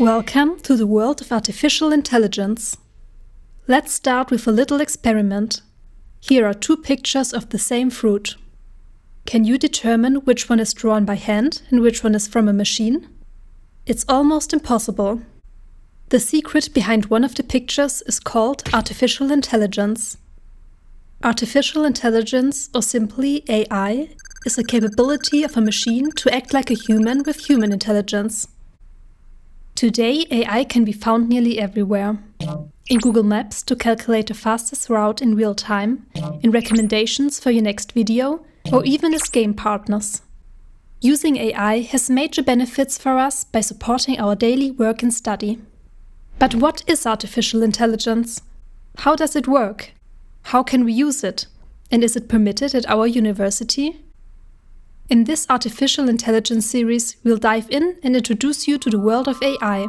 Welcome to the world of artificial intelligence. Let's start with a little experiment. Here are two pictures of the same fruit. Can you determine which one is drawn by hand and which one is from a machine? It's almost impossible. The secret behind one of the pictures is called artificial intelligence. Artificial intelligence, or simply AI, is a capability of a machine to act like a human with human intelligence. Today, AI can be found nearly everywhere. In Google Maps to calculate the fastest route in real time, in recommendations for your next video, or even as game partners. Using AI has major benefits for us by supporting our daily work and study. But what is artificial intelligence? How does it work? How can we use it? And is it permitted at our university? In this artificial intelligence series, we'll dive in and introduce you to the world of AI.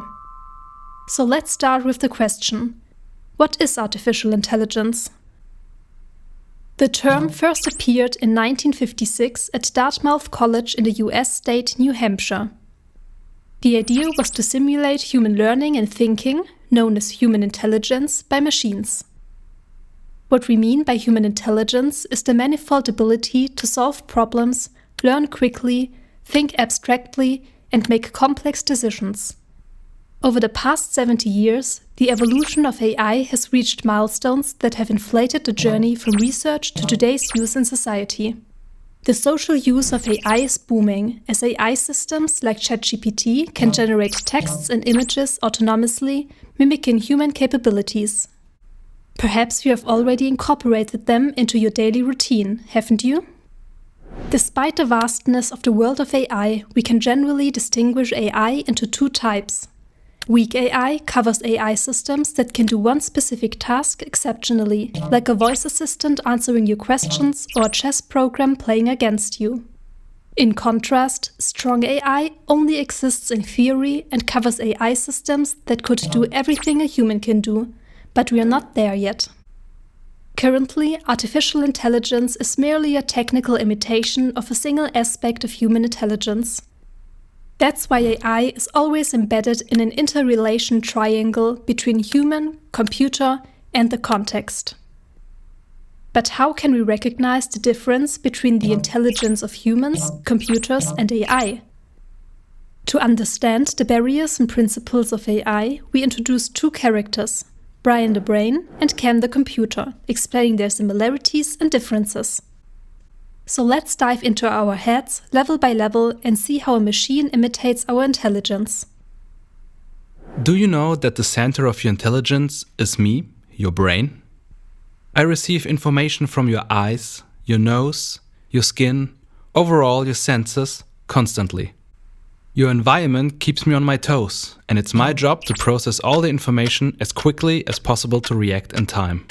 So let's start with the question: what is artificial intelligence? The term first appeared in 1956 at Dartmouth College in the US state New Hampshire. The idea was to simulate human learning and thinking, known as human intelligence, by machines. What we mean by human intelligence is the manifold ability to solve problems, learn quickly, think abstractly, and make complex decisions. Over the past 70 years, the evolution of AI has reached milestones that have inflated the journey from research to today's use in society. The social use of AI is booming, as AI systems like ChatGPT can generate texts and images autonomously, mimicking human capabilities. Perhaps you have already incorporated them into your daily routine, haven't you? Despite the vastness of the world of AI, we can generally distinguish AI into two types. Weak AI covers AI systems that can do one specific task exceptionally, like a voice assistant answering your questions or a chess program playing against you. In contrast, strong AI only exists in theory and covers AI systems that could do everything a human can do, but we are not there yet. Currently, artificial intelligence is merely a technical imitation of a single aspect of human intelligence. That's why AI is always embedded in an interrelation triangle between human, computer, and the context. But how can we recognize the difference between the intelligence of humans, computers, and AI? To understand the barriers and principles of AI, we introduce two characters, Brian the Brain and Cam the Computer, explaining their similarities and differences. So let's dive into our heads level by level and see how a machine imitates our intelligence. Do you know that the center of your intelligence is me, your brain? I receive information from your eyes, your nose, your skin, overall your senses, constantly. Your environment keeps me on my toes, and it's my job to process all the information as quickly as possible to react in time.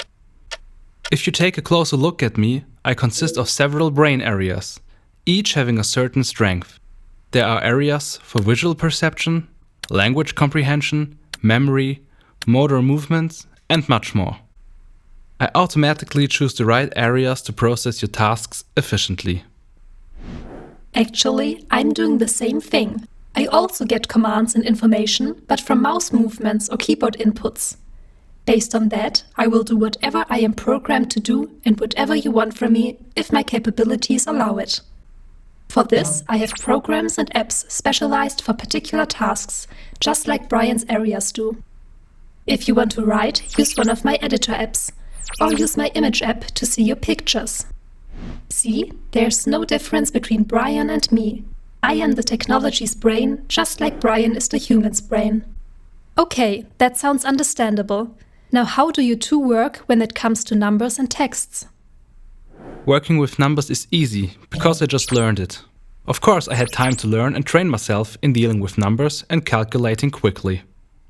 If you take a closer look at me, I consist of several brain areas, each having a certain strength. There are areas for visual perception, language comprehension, memory, motor movements, and much more. I automatically choose the right areas to process your tasks efficiently. Actually, I'm doing the same thing. I also get commands and information, but from mouse movements or keyboard inputs. Based on that, I will do whatever I am programmed to do and whatever you want from me, if my capabilities allow it. For this, I have programs and apps specialized for particular tasks, just like Brian's areas do. If you want to write, use one of my editor apps, or use my image app to see your pictures. See, there's no difference between Brian and me. I am the technology's brain, just like Brian is the human's brain. Okay, that sounds understandable. Now how do you two work when it comes to numbers and texts? Working with numbers is easy, because I just learned it. Of course, I had time to learn and train myself in dealing with numbers and calculating quickly.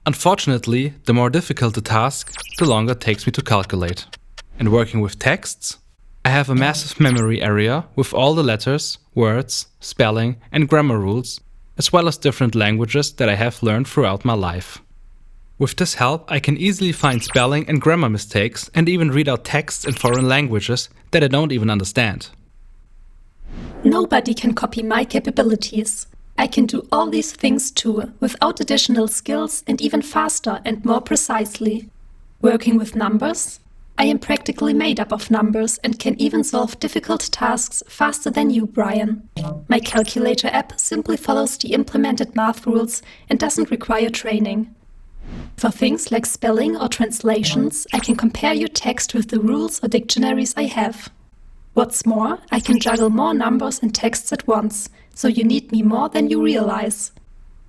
Unfortunately, the more difficult the task, the longer it takes me to calculate. And working with texts, I have a massive memory area with all the letters, words, spelling, and grammar rules, as well as different languages that I have learned throughout my life. With this help, I can easily find spelling and grammar mistakes and even read out texts in foreign languages that I don't even understand. Nobody can copy my capabilities. I can do all these things too, without additional skills and even faster and more precisely. Working with numbers? I am practically made up of numbers and can even solve difficult tasks faster than you, Brian. My calculator app simply follows the implemented math rules and doesn't require training. For things like spelling or translations, I can compare your text with the rules or dictionaries I have. What's more, I can juggle more numbers and texts at once, so you need me more than you realize.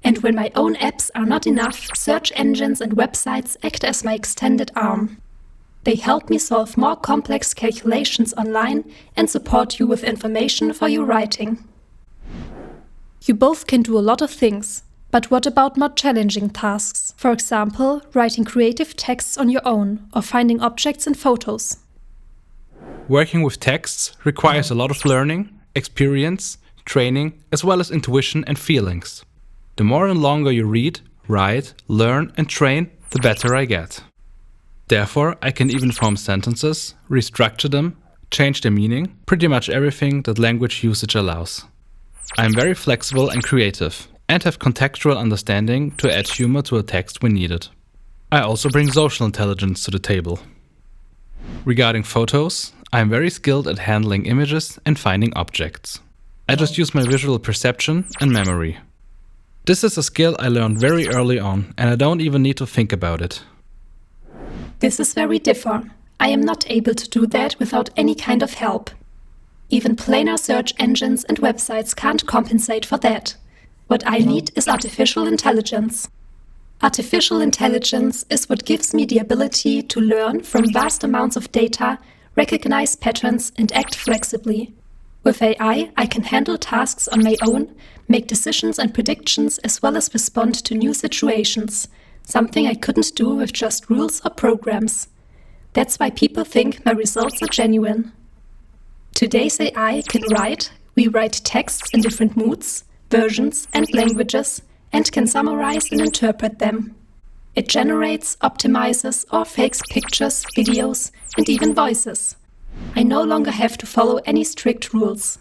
And when my own apps are not enough, search engines and websites act as my extended arm. They help me solve more complex calculations online and support you with information for your writing. You both can do a lot of things, but what about more challenging tasks? For example, writing creative texts on your own or finding objects in photos. Working with texts requires a lot of learning, experience, training, as well as intuition and feelings. The more and longer you read, write, learn and train, the better I get. Therefore, I can even form sentences, restructure them, change their meaning, pretty much everything that language usage allows. I am very flexible and creative, and have contextual understanding to add humor to a text when needed. I also bring social intelligence to the table. Regarding photos, I am very skilled at handling images and finding objects. I just use my visual perception and memory. This is a skill I learned very early on, and I don't even need to think about it. This is very different. I am not able to do that without any kind of help. Even plainer search engines and websites can't compensate for that. What I need is artificial intelligence. Artificial intelligence is what gives me the ability to learn from vast amounts of data, recognize patterns, and act flexibly. With AI, I can handle tasks on my own, make decisions and predictions, as well as respond to new situations. Something I couldn't do with just rules or programs. That's why people think my results are genuine. Today's AI can write, rewrite texts in different moods, versions and languages, and can summarize and interpret them. It generates, optimizes, or fakes pictures, videos, and even voices. I no longer have to follow any strict rules.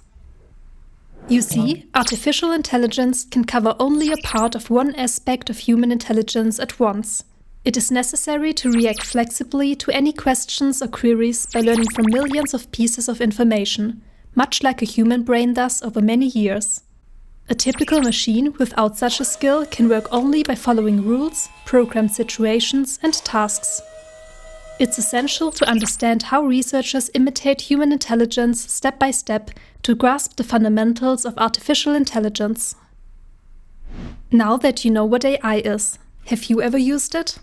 You see, artificial intelligence can cover only a part of one aspect of human intelligence at once. It is necessary to react flexibly to any questions or queries by learning from millions of pieces of information, much like a human brain does over many years. A typical machine without such a skill can work only by following rules, programmed situations, and tasks. It's essential to understand how researchers imitate human intelligence step by step to grasp the fundamentals of artificial intelligence. Now that you know what AI is, have you ever used it?